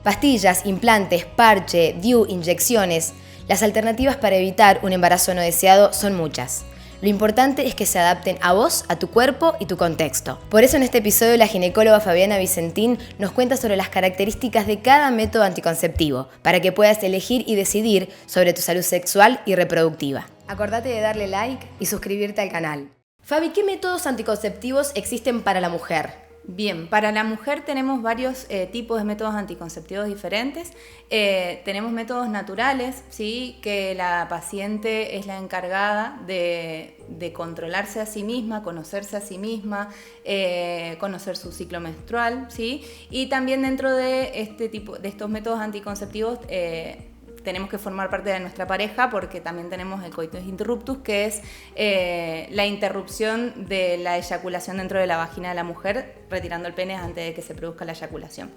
Pastillas, implantes, parche, DIU, inyecciones. Las alternativas para evitar un embarazo no deseado son muchas. Lo importante es que se adapten a vos, a tu cuerpo y tu contexto. Por eso en este episodio la ginecóloga Fabiana Vicentín nos cuenta sobre las características de cada método anticonceptivo, para que puedas elegir y decidir sobre tu salud sexual y reproductiva. Acordate de darle like y suscribirte al canal. Fabi, ¿qué métodos anticonceptivos existen para la mujer? Bien, para la mujer tenemos varios tipos de métodos anticonceptivos diferentes. Tenemos métodos naturales, ¿sí? Que la paciente es la encargada de controlarse a sí misma, conocerse a sí misma, conocer su ciclo menstrual, ¿sí? Y también dentro de estos métodos anticonceptivos tenemos que formar parte de nuestra pareja, porque también tenemos el coitus interruptus, que es la interrupción de la eyaculación dentro de la vagina de la mujer, retirando el pene antes de que se produzca la eyaculación.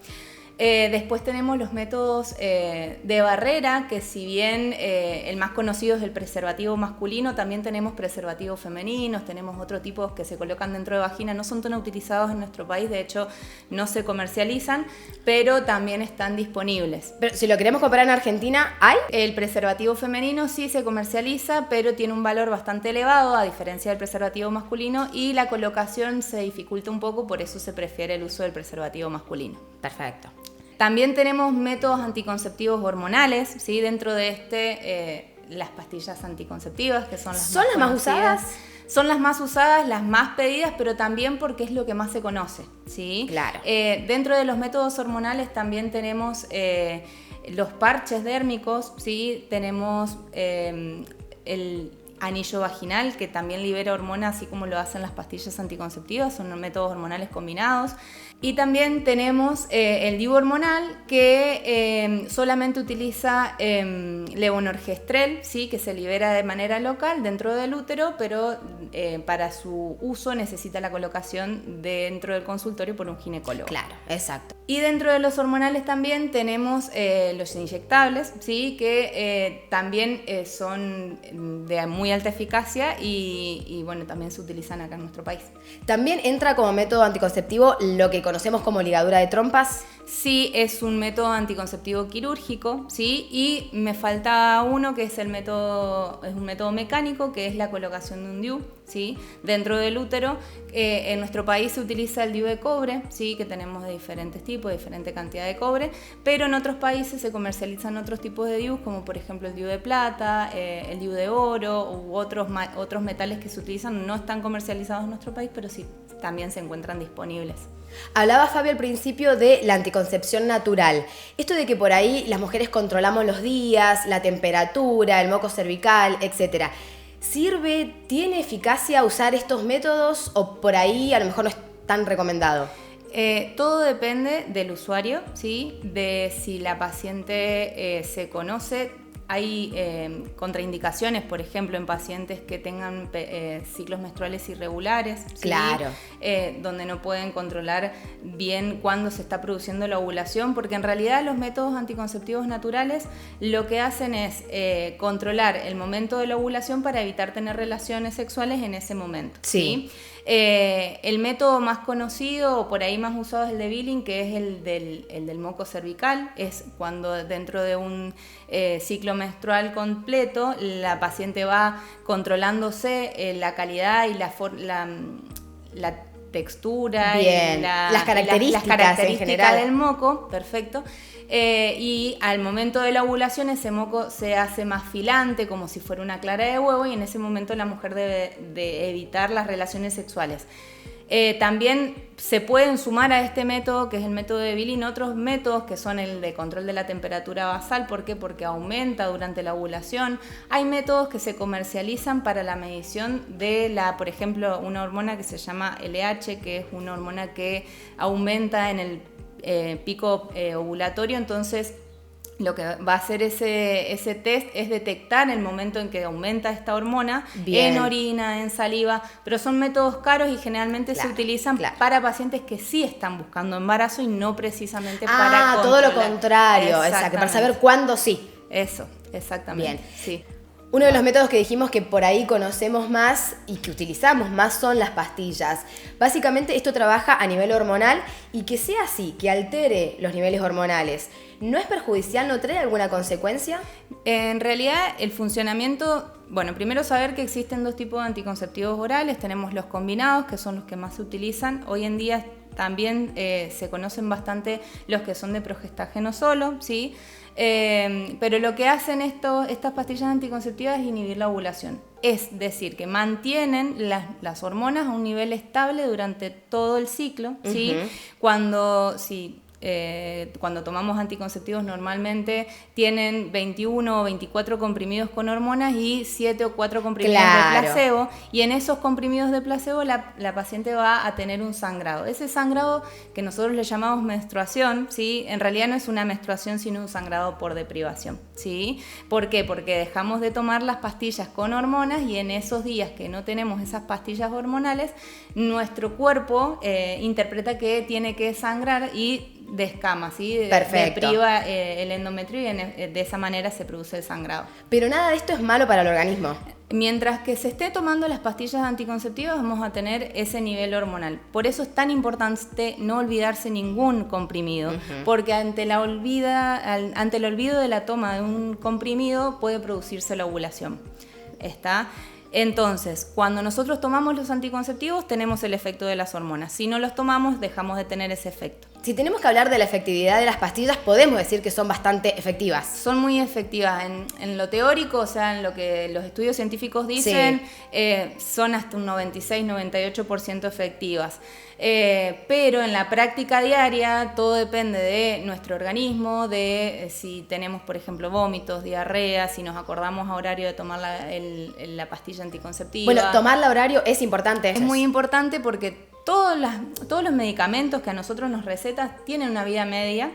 Después tenemos los métodos de barrera, que si bien el más conocido es el preservativo masculino, también tenemos preservativos femeninos, tenemos otros tipos que se colocan dentro de vagina, no son tan utilizados en nuestro país, de hecho no se comercializan, pero también están disponibles. Pero si lo queremos comprar en Argentina, ¿hay? El preservativo femenino sí se comercializa, pero tiene un valor bastante elevado, a diferencia del preservativo masculino, y la colocación se dificulta un poco, por eso se prefiere el uso del preservativo masculino. Perfecto. También tenemos métodos anticonceptivos hormonales, ¿sí? Dentro de las pastillas anticonceptivas, que son las más usadas. Son las más usadas, las más pedidas, pero también porque es lo que más se conoce, ¿sí? Claro. Dentro de los métodos hormonales también tenemos los parches dérmicos, ¿sí? Tenemos el anillo vaginal, que también libera hormonas, así como lo hacen las pastillas anticonceptivas, son métodos hormonales combinados. Y también tenemos el DIU hormonal, que solamente utiliza levonorgestrel, ¿sí? Que se libera de manera local dentro del útero, pero para su uso necesita la colocación dentro del consultorio por un ginecólogo. Claro, exacto. Y dentro de los hormonales también tenemos los inyectables, ¿sí? Que también son de muy alta eficacia y bueno, también se utilizan acá en nuestro país. También entra como método anticonceptivo lo que conocemos como ligadura de trompas. Sí, es un método anticonceptivo quirúrgico, ¿sí? Y me falta uno que es un método mecánico, que es la colocación de un DIU, ¿sí? Dentro del útero. En nuestro país se utiliza el DIU de cobre, ¿sí? Que tenemos de diferentes tipos, de diferente cantidad de cobre, pero en otros países se comercializan otros tipos de DIU, como por ejemplo el DIU de plata, el DIU de oro u otros metales que se utilizan. No están comercializados en nuestro país, pero sí también se encuentran disponibles. Hablaba Fabio al principio de la anticoncepción natural. Esto de que por ahí las mujeres controlamos los días, la temperatura, el moco cervical, etc. ¿Sirve, tiene eficacia usar estos métodos o por ahí a lo mejor no es tan recomendado? Todo depende del usuario, ¿sí? De si la paciente se conoce. Hay contraindicaciones, por ejemplo, en pacientes que tengan ciclos menstruales irregulares, ¿sí? Claro. Donde no pueden controlar bien cuándo se está produciendo la ovulación, porque en realidad los métodos anticonceptivos naturales lo que hacen es controlar el momento de la ovulación para evitar tener relaciones sexuales en ese momento, ¿sí? El método más conocido o por ahí más usado es el de Billing, que es el del moco cervical. Es cuando dentro de un ciclo menstrual completo la paciente va controlándose la calidad y la textura. Bien. Y las características en general del moco, perfecto. Y al momento de la ovulación ese moco se hace más filante, como si fuera una clara de huevo, y en ese momento la mujer debe de evitar las relaciones sexuales. También se pueden sumar a este método, que es el método de Billing, otros métodos que son el de control de la temperatura basal. ¿Por qué? Porque aumenta durante la ovulación. Hay métodos que se comercializan para la medición de por ejemplo, una hormona que se llama LH, que es una hormona que aumenta en el pico ovulatorio. Entonces lo que va a hacer ese test es detectar el momento en que aumenta esta hormona. Bien. En orina, en saliva, pero son métodos caros y generalmente se utilizan para pacientes que sí están buscando embarazo y no precisamente para controlar. Todo lo contrario, exacto, para saber cuándo sí. Eso, exactamente. Bien. Sí. Uno de los métodos que dijimos que por ahí conocemos más y que utilizamos más son las pastillas. Básicamente esto trabaja a nivel hormonal y que sea así, que altere los niveles hormonales. ¿No es perjudicial? ¿No trae alguna consecuencia? En realidad el funcionamiento, bueno, primero saber que existen 2 tipos de anticonceptivos orales. Tenemos los combinados, que son los que más se utilizan. Hoy en día también se conocen bastante los que son de progestágeno solo, ¿sí? Pero lo que hacen estas pastillas anticonceptivas es inhibir la ovulación. Es decir, que mantienen las hormonas a un nivel estable durante todo el ciclo, ¿sí? Cuando tomamos anticonceptivos normalmente tienen 21 o 24 comprimidos con hormonas y 7 o 4 comprimidos de placebo, y en esos comprimidos de placebo la paciente va a tener un sangrado. Ese sangrado que nosotros le llamamos menstruación, ¿sí? En realidad no es una menstruación sino un sangrado por deprivación, ¿sí? ¿Por qué? Porque dejamos de tomar las pastillas con hormonas y en esos días que no tenemos esas pastillas hormonales, nuestro cuerpo interpreta que tiene que sangrar y descama, ¿sí? Depriva el endometrio y de esa manera se produce el sangrado. Pero nada de esto es malo para el organismo. Mientras que se esté tomando las pastillas anticonceptivas vamos a tener ese nivel hormonal. Por eso es tan importante no olvidarse ningún comprimido, porque ante el olvido de la toma de un comprimido puede producirse la ovulación. Entonces, cuando nosotros tomamos los anticonceptivos tenemos el efecto de las hormonas. Si no los tomamos, dejamos de tener ese efecto. Si tenemos que hablar de la efectividad de las pastillas, podemos decir que son bastante efectivas. Son muy efectivas. En lo teórico, o sea, en lo que los estudios científicos dicen, son hasta un 96-98% efectivas. Pero en la práctica diaria todo depende de nuestro organismo, de si tenemos, por ejemplo, vómitos, diarrea, si nos acordamos a horario de tomar la pastilla anticonceptiva. Bueno, tomarla a horario es importante. Es muy importante porque todos los medicamentos que a nosotros nos recetan tienen una vida media,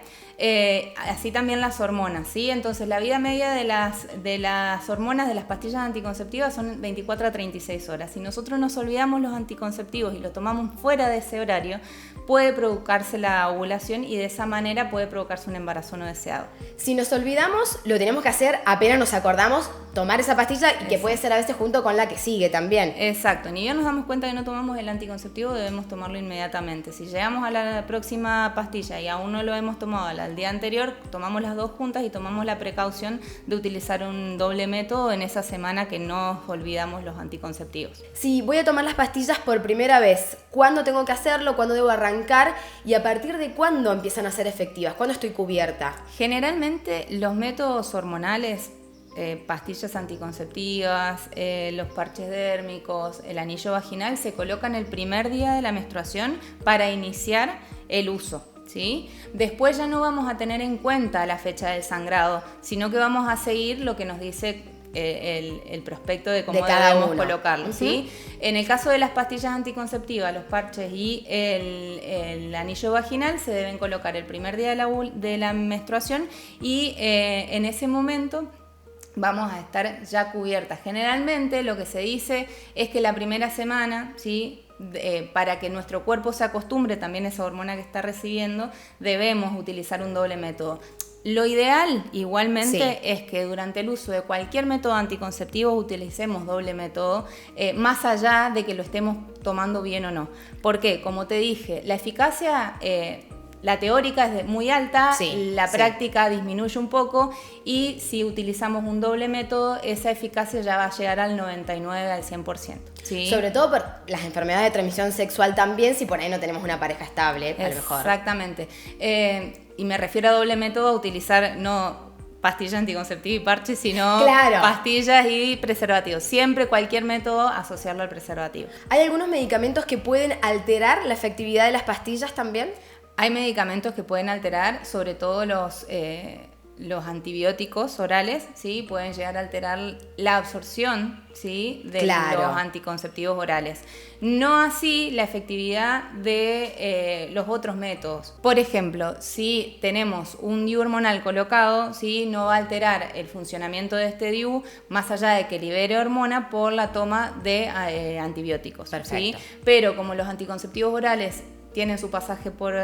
así también las hormonas, ¿sí? Entonces la vida media de las hormonas de las pastillas anticonceptivas son 24 a 36 horas. Si nosotros nos olvidamos los anticonceptivos y lo tomamos fuera de ese horario, puede provocarse la ovulación y de esa manera puede provocarse un embarazo no deseado. Si nos olvidamos, lo tenemos que hacer apenas nos acordamos, tomar esa pastilla y que puede ser a veces junto con la que sigue también. Exacto, ni bien nos damos cuenta que no tomamos el anticonceptivo, debemos tomarlo inmediatamente. Si llegamos a la próxima pastilla y aún no lo hemos tomado al día anterior, tomamos las 2 juntas y tomamos la precaución de utilizar un doble método en esa semana que nos olvidamos los anticonceptivos. Si voy a tomar las pastillas por primera vez, ¿cuándo tengo que hacerlo? ¿Cuándo debo arrancar? ¿Y a partir de cuándo empiezan a ser efectivas? ¿Cuándo estoy cubierta? Generalmente los métodos hormonales, pastillas anticonceptivas, los parches dérmicos, el anillo vaginal, se colocan el primer día de la menstruación para iniciar el uso, ¿sí? Después ya no vamos a tener en cuenta la fecha del sangrado, sino que vamos a seguir lo que nos dice el prospecto de cómo debemos colocarlo, ¿sí? En el caso de las pastillas anticonceptivas, los parches y el anillo vaginal se deben colocar el primer día de la menstruación y en ese momento vamos a estar ya cubiertas. Generalmente lo que se dice es que la primera semana, ¿sí? Para que nuestro cuerpo se acostumbre también a esa hormona que está recibiendo, debemos utilizar un doble método. Lo ideal, igualmente, es que durante el uso de cualquier método anticonceptivo utilicemos doble método, más allá de que lo estemos tomando bien o no. ¿Por qué? Como te dije, la eficacia, la teórica es muy alta, la práctica disminuye un poco y si utilizamos un doble método, esa eficacia ya va a llegar al 99, al 100%. ¿Sí? Sobre todo por las enfermedades de transmisión sexual también, si por ahí no tenemos una pareja estable, a lo mejor. Exactamente. Y me refiero a doble método, a utilizar no pastilla anticonceptiva y parche, sino pastillas y preservativos. Siempre cualquier método asociarlo al preservativo. ¿Hay algunos medicamentos que pueden alterar la efectividad de las pastillas también? Hay medicamentos que pueden alterar, sobre todo los antibióticos orales, ¿sí? Pueden llegar a alterar la absorción, ¿sí? de los anticonceptivos orales. No así la efectividad de los otros métodos. Por ejemplo, si tenemos un DIU hormonal colocado, ¿sí? No va a alterar el funcionamiento de este DIU más allá de que libere hormona por la toma de antibióticos. ¿Sí? Pero como los anticonceptivos orales tienen su pasaje por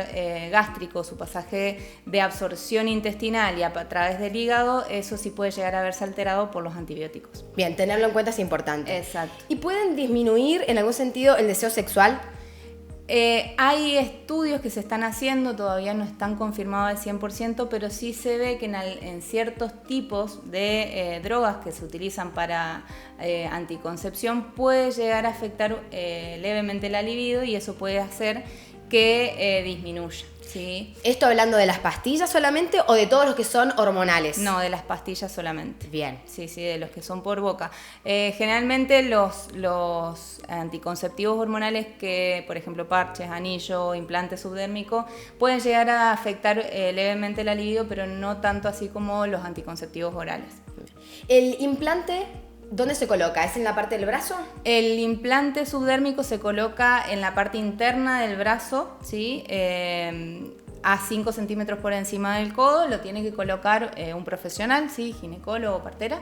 gástrico, su pasaje de absorción intestinal y a través del hígado, eso sí puede llegar a verse alterado por los antibióticos. Bien, tenerlo en cuenta es importante. Exacto. ¿Y pueden disminuir en algún sentido el deseo sexual? Hay estudios que se están haciendo, todavía no están confirmados al 100%, pero sí se ve que en ciertos tipos de drogas que se utilizan para anticoncepción puede llegar a afectar levemente la libido y eso puede hacer que disminuya. ¿Sí? ¿Esto hablando de las pastillas solamente o de todos los que son hormonales? No, de las pastillas solamente. Bien. Sí, de los que son por boca. Generalmente los anticonceptivos hormonales que, por ejemplo, parches, anillo, implante subdérmico, pueden llegar a afectar levemente la libido, pero no tanto así como los anticonceptivos orales. ¿El implante dónde se coloca? ¿Es en la parte del brazo? El implante subdérmico se coloca en la parte interna del brazo, ¿sí? A 5 centímetros por encima del codo, lo tiene que colocar un profesional, ¿sí? Ginecólogo o partera.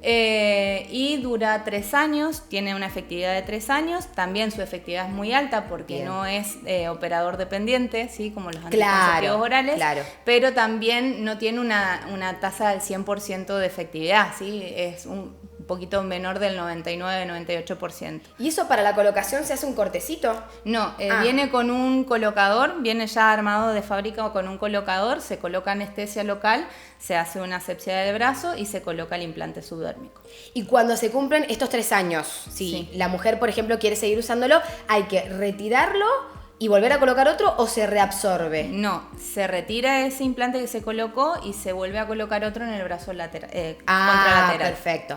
Y dura 3 años, tiene una efectividad de 3 años, también su efectividad es muy alta porque Bien. no es operador dependiente, ¿sí? Como los anticonceptivos orales, claro. pero también no tiene una tasa del 100% de efectividad, ¿sí? Es un poquito menor del 99-98%. ¿Y eso para la colocación se hace un cortecito? No, viene con un colocador, viene ya armado de fábrica con un colocador, se coloca anestesia local, se hace una asepsia del brazo y se coloca el implante subdérmico. Y cuando se cumplen estos 3 años, si la mujer, por ejemplo, quiere seguir usándolo, ¿hay que retirarlo y volver a colocar otro o se reabsorbe? No, se retira ese implante que se colocó y se vuelve a colocar otro en el brazo contralateral.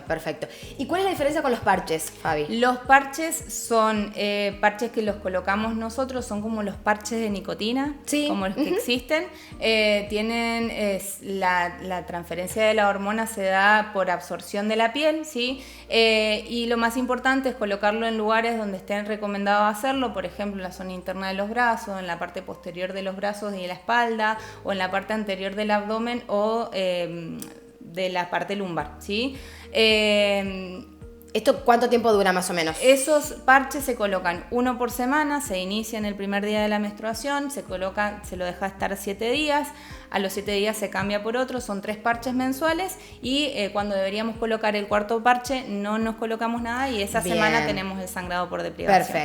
Perfecto. ¿Y cuál es la diferencia con los parches, Fabi? Los parches son parches que los colocamos nosotros, son como los parches de nicotina, sí, como los que existen. Tienen la transferencia de la hormona se da por absorción de la piel, ¿sí? Y lo más importante es colocarlo en lugares donde estén recomendados hacerlo, por ejemplo, en la zona interna de los brazos, en la parte posterior de los brazos y de la espalda, o en la parte anterior del abdomen o de la parte lumbar, ¿sí? ¿Esto cuánto tiempo dura más o menos? Esos parches se colocan 1 por semana, se inicia en el primer día de la menstruación, se lo deja estar 7 días, a los 7 días se cambia por otro, son 3 parches mensuales y cuando deberíamos colocar el 4.º parche no nos colocamos nada y esa semana tenemos el sangrado por deprivación.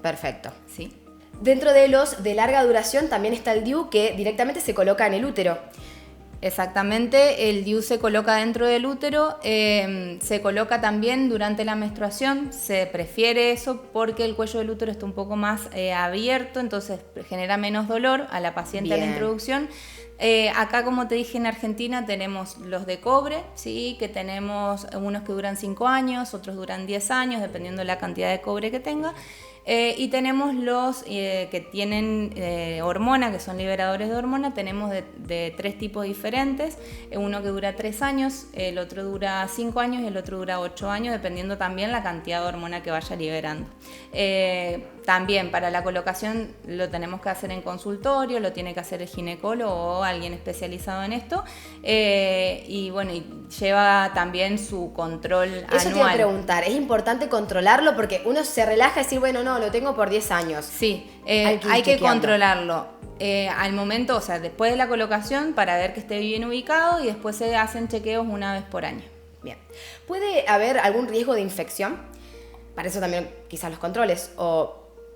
Perfecto. Sí. Dentro de los de larga duración también está el DIU que directamente se coloca en el útero. Exactamente, el DIU se coloca dentro del útero, se coloca también durante la menstruación, se prefiere eso porque el cuello del útero está un poco más abierto, entonces genera menos dolor a la paciente a la introducción. Acá, como te dije, en Argentina tenemos los de cobre, ¿sí? Que tenemos unos que duran 5 años, otros duran 10 años, dependiendo de la cantidad de cobre que tenga. Y tenemos los que tienen hormona, que son liberadores de hormona, tenemos de 3 tipos diferentes, uno que dura 3 años, el otro dura 5 años y el otro dura 8 años, dependiendo también la cantidad de hormona que vaya liberando. También para la colocación lo tenemos que hacer en consultorio, lo tiene que hacer el ginecólogo o alguien especializado en esto, y bueno, y lleva también su control anual. Eso te iba a preguntar, ¿es importante controlarlo? Porque uno se relaja y decir, bueno, no, lo tengo por 10 años. Sí, hay que controlarlo. Al momento, o sea, después de la colocación para ver que esté bien ubicado y después se hacen chequeos 1 vez por año. Bien. ¿Puede haber algún riesgo de infección? Para eso también quizás los controles o...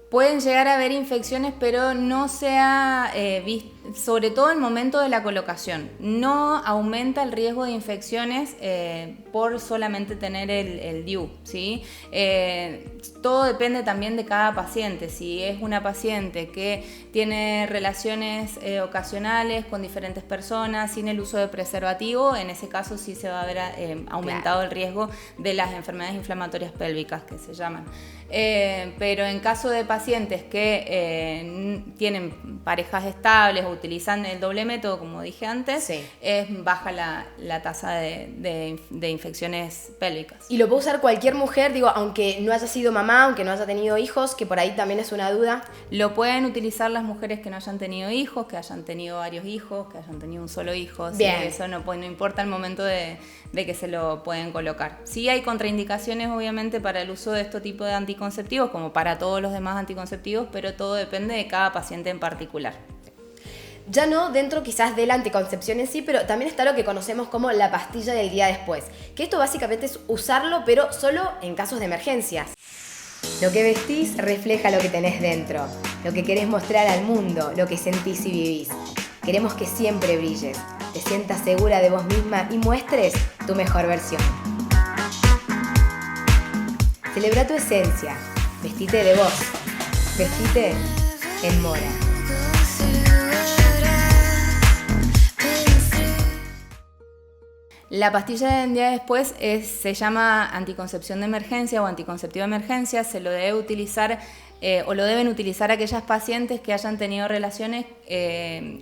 Pueden llegar a haber infecciones, pero no sea sobre todo en el momento de la colocación. No aumenta el riesgo de infecciones por solamente tener el DIU, ¿sí? Todo depende también de cada paciente. Si es una paciente que tiene relaciones ocasionales con diferentes personas sin el uso de preservativo, en ese caso sí se va a ver aumentado el riesgo de las enfermedades inflamatorias pélvicas que se llaman. Pero en caso de pacientes que tienen parejas estables o utilizan el doble método, como dije antes, Sí. es baja la tasa de infecciones pélvicas. Y lo puede usar cualquier mujer, digo, aunque no haya sido mamá, aunque no haya tenido hijos, que por ahí también es una duda. Lo pueden utilizar las mujeres que no hayan tenido hijos, que hayan tenido varios hijos, que hayan tenido un solo hijo. Bien. ¿Sí? Eso no importa el momento de que se lo pueden colocar. Sí hay contraindicaciones, obviamente, para el uso de este tipo de anticonceptivos, como para todos los demás anticonceptivos, pero todo depende de cada paciente en particular. Ya no dentro quizás de la anticoncepción en sí, pero también está lo que conocemos como la pastilla del día después. Que esto básicamente es usarlo, pero solo en casos de emergencias. Lo que vestís refleja lo que tenés dentro, lo que querés mostrar al mundo, lo que sentís y vivís. Queremos que siempre brilles, te sientas segura de vos misma y muestres tu mejor versión. Celebra tu esencia, vestite de vos, vestite en mora. La pastilla del día después se llama anticoncepción de emergencia o anticonceptivo de emergencia. Se lo debe utilizar o lo deben utilizar aquellas pacientes que hayan tenido relaciones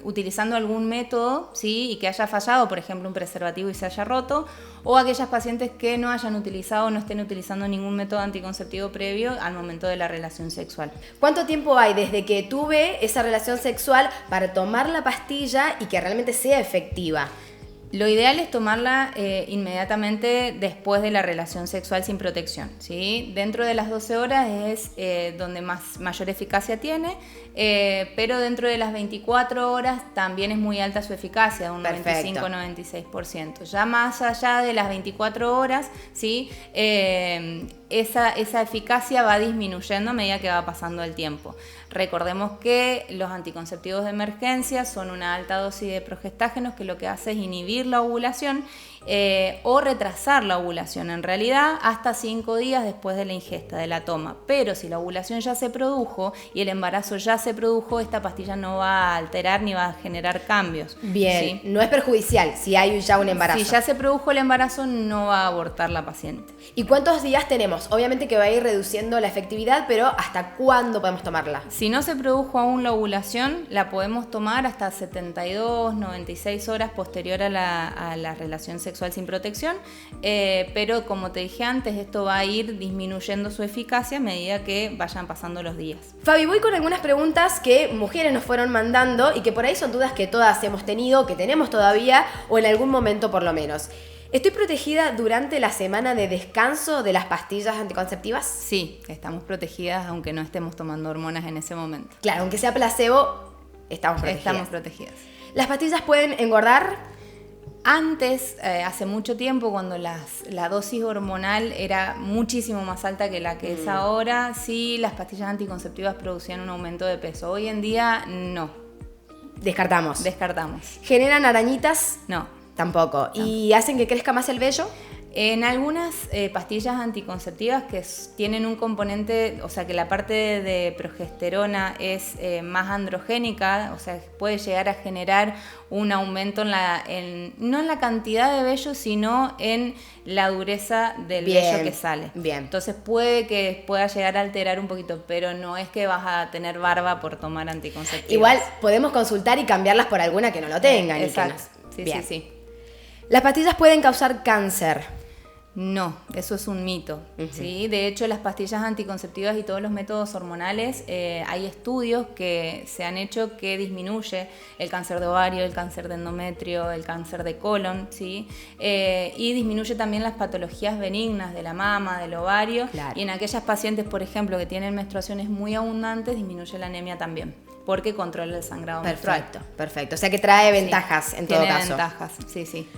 utilizando algún método, ¿sí? Y que haya fallado, por ejemplo, un preservativo y se haya roto, o aquellas pacientes que no hayan utilizado o no estén utilizando ningún método anticonceptivo previo al momento de la relación sexual. ¿Cuánto tiempo hay desde que tuve esa relación sexual para tomar la pastilla y que realmente sea efectiva? Lo ideal es tomarla inmediatamente después de la relación sexual sin protección, ¿sí? Dentro de las 12 horas es donde mayor eficacia tiene, pero dentro de las 24 horas también es muy alta su eficacia, un 95-96%. Ya más allá de las 24 horas, ¿sí? Esa eficacia va disminuyendo a medida que va pasando el tiempo. Recordemos que los anticonceptivos de emergencia son una alta dosis de progestágenos que lo que hace es inhibir la ovulación o retrasar la ovulación, en realidad hasta 5 días después de la ingesta, de la toma. Pero si la ovulación ya se produjo y el embarazo ya se produjo, esta pastilla no va a alterar ni va a generar cambios. Bien, ¿sí? no es perjudicial si hay ya un embarazo. Si ya se produjo el embarazo, no va a abortar la paciente. ¿Y cuántos días tenemos? Obviamente que va a ir reduciendo la efectividad, pero ¿hasta cuándo podemos tomarla? Si no se produjo aún la ovulación, la podemos tomar hasta 72, 96 horas posterior a la relación sexual sin protección, pero como te dije antes, esto va a ir disminuyendo su eficacia a medida que vayan pasando los días. Fabi, voy con algunas preguntas que mujeres nos fueron mandando y que por ahí son dudas que todas hemos tenido, que tenemos todavía o en algún momento por lo menos. ¿Estoy protegida durante la semana de descanso de las pastillas anticonceptivas? Sí, estamos protegidas aunque no estemos tomando hormonas en ese momento. Claro, aunque sea placebo, estamos protegidas. Estamos protegidas. ¿Las pastillas pueden engordar? Antes, hace mucho tiempo, cuando la dosis hormonal era muchísimo más alta que la que es ahora, sí, las pastillas anticonceptivas producían un aumento de peso. Hoy en día, no. Descartamos. Descartamos. ¿Generan arañitas? No. Tampoco. ¿Y hacen que crezca más el vello? En algunas pastillas anticonceptivas que tienen un componente, o sea que la parte de progesterona es más androgénica, o sea puede llegar a generar un aumento no en la cantidad de vello, sino en la dureza del vello que sale. Bien. Entonces pueda llegar a alterar un poquito, pero no es que vas a tener barba por tomar anticonceptivos. Igual podemos consultar y cambiarlas por alguna que no lo tengan. Exacto. Sí. Sí. ¿Las pastillas pueden causar cáncer? No, eso es un mito. ¿Sí? De hecho, las pastillas anticonceptivas y todos los métodos hormonales, hay estudios que se han hecho que disminuye el cáncer de ovario, el cáncer de endometrio, el cáncer de colon, ¿sí? Y disminuye también las patologías benignas de la mama, del ovario. Claro. Y en aquellas pacientes, por ejemplo, que tienen menstruaciones muy abundantes, disminuye la anemia también, porque controla el sangrado menstrual. Perfecto. O sea que trae ventajas en todo caso. Tiene ventajas, sí.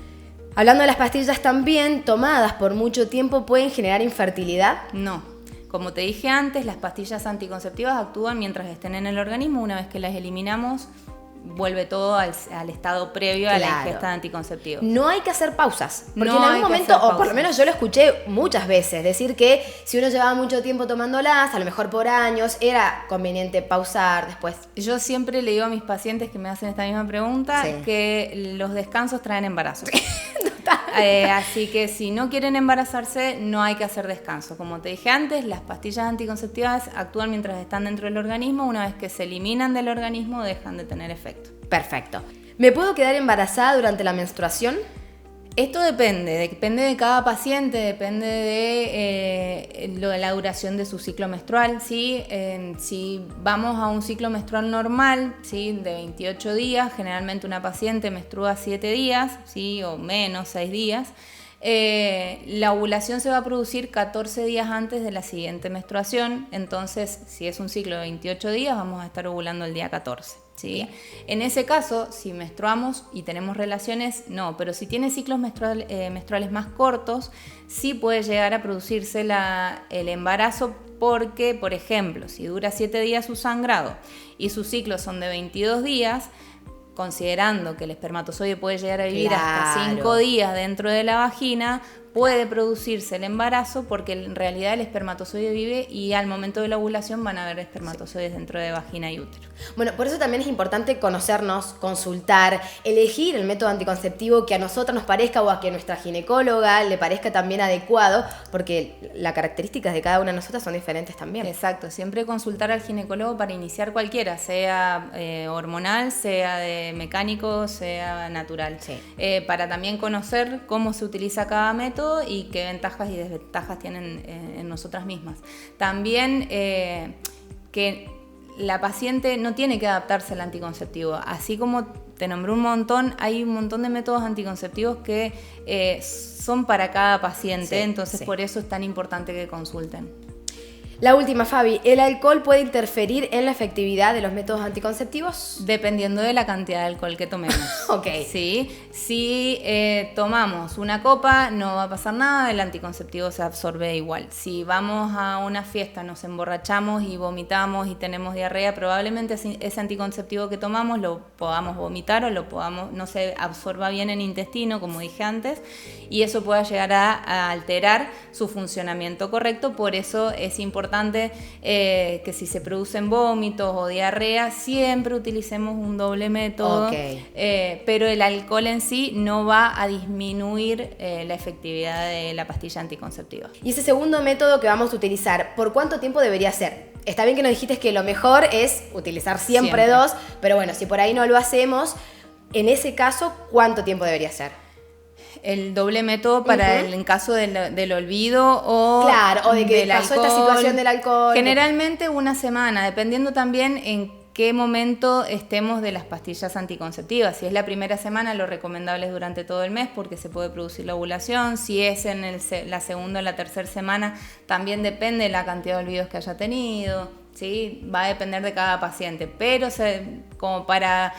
Hablando de las pastillas también, tomadas por mucho tiempo, ¿pueden generar infertilidad? No. Como te dije antes, las pastillas anticonceptivas actúan mientras estén en el organismo. Una vez que las eliminamos, vuelve todo al estado previo a la ingesta de anticonceptivos. No hay que hacer pausas, porque no en algún momento, o por lo menos yo lo escuché muchas veces, decir que si uno llevaba mucho tiempo tomándolas, a lo mejor por años, era conveniente pausar después. Yo siempre le digo a mis pacientes que me hacen esta misma pregunta, que los descansos traen embarazo. Así que si no quieren embarazarse, no hay que hacer descanso. Como te dije antes, las pastillas anticonceptivas actúan mientras están dentro del organismo. Una vez que se eliminan del organismo, dejan de tener efecto. Perfecto. ¿Me puedo quedar embarazada durante la menstruación? Esto depende de cada paciente, depende de la duración de su ciclo menstrual, ¿sí? Si vamos a un ciclo menstrual normal, ¿sí? De 28 días, generalmente una paciente menstrua 7 días, ¿sí? O menos, 6 días. La ovulación se va a producir 14 días antes de la siguiente menstruación, entonces si es un ciclo de 28 días vamos a estar ovulando el día 14. ¿Sí? En ese caso, si menstruamos y tenemos relaciones, no, pero si tiene ciclos menstruales más cortos, sí puede llegar a producirse el embarazo porque, por ejemplo, si dura 7 días su sangrado y sus ciclos son de 22 días, considerando que el espermatozoide puede llegar a vivir hasta 5 días dentro de la vagina, puede producirse el embarazo porque en realidad el espermatozoide vive y al momento de la ovulación van a haber espermatozoides dentro de vagina y útero. Bueno, por eso también es importante conocernos, consultar, elegir el método anticonceptivo que a nosotras nos parezca o a que nuestra ginecóloga le parezca también adecuado, porque las características de cada una de nosotras son diferentes también. Exacto, siempre consultar al ginecólogo para iniciar cualquiera, sea hormonal, sea de mecánico, sea natural. Sí. Para también conocer cómo se utiliza cada método y qué ventajas y desventajas tienen en nosotras mismas. También que la paciente no tiene que adaptarse al anticonceptivo. Así como te nombré un montón, hay un montón de métodos anticonceptivos que son para cada paciente, entonces por eso es tan importante que consulten. La última, Fabi, ¿el alcohol puede interferir en la efectividad de los métodos anticonceptivos? Dependiendo de la cantidad de alcohol que tomemos. Ok. ¿Sí? Si tomamos una copa, no va a pasar nada, el anticonceptivo se absorbe igual. Si vamos a una fiesta, nos emborrachamos y vomitamos y tenemos diarrea, probablemente ese anticonceptivo que tomamos lo podamos vomitar o no se absorba bien en intestino, como dije antes, y eso pueda llegar a alterar su funcionamiento correcto. Por eso es importante que si se producen vómitos o diarrea, siempre utilicemos un doble método, pero el alcohol en sí no va a disminuir la efectividad de la pastilla anticonceptiva. Y ese segundo método que vamos a utilizar, ¿por cuánto tiempo debería ser? Está bien que nos dijiste que lo mejor es utilizar siempre 2, pero bueno, si por ahí no lo hacemos, en ese caso, ¿cuánto tiempo debería ser? El doble método para en caso del olvido o de que pasó esta situación del alcohol. Generalmente una semana, dependiendo también en qué momento estemos de las pastillas anticonceptivas. Si es la primera semana, lo recomendable es durante todo el mes porque se puede producir la ovulación. Si es en la segunda o la tercera semana, también depende de la cantidad de olvidos que haya tenido, ¿sí? Va a depender de cada paciente, pero como para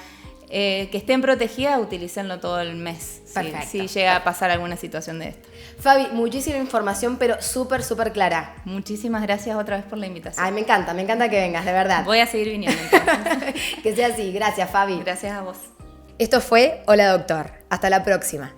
que estén protegidas, utilícenlo todo el mes. Perfecto. Si llega a pasar alguna situación de esta. Fabi, muchísima información, pero súper clara. Muchísimas gracias otra vez por la invitación. Ay, me encanta que vengas, de verdad. Voy a seguir viniendo entonces. Que sea así. Gracias, Fabi. Gracias a vos. Esto fue Hola Doctor. Hasta la próxima.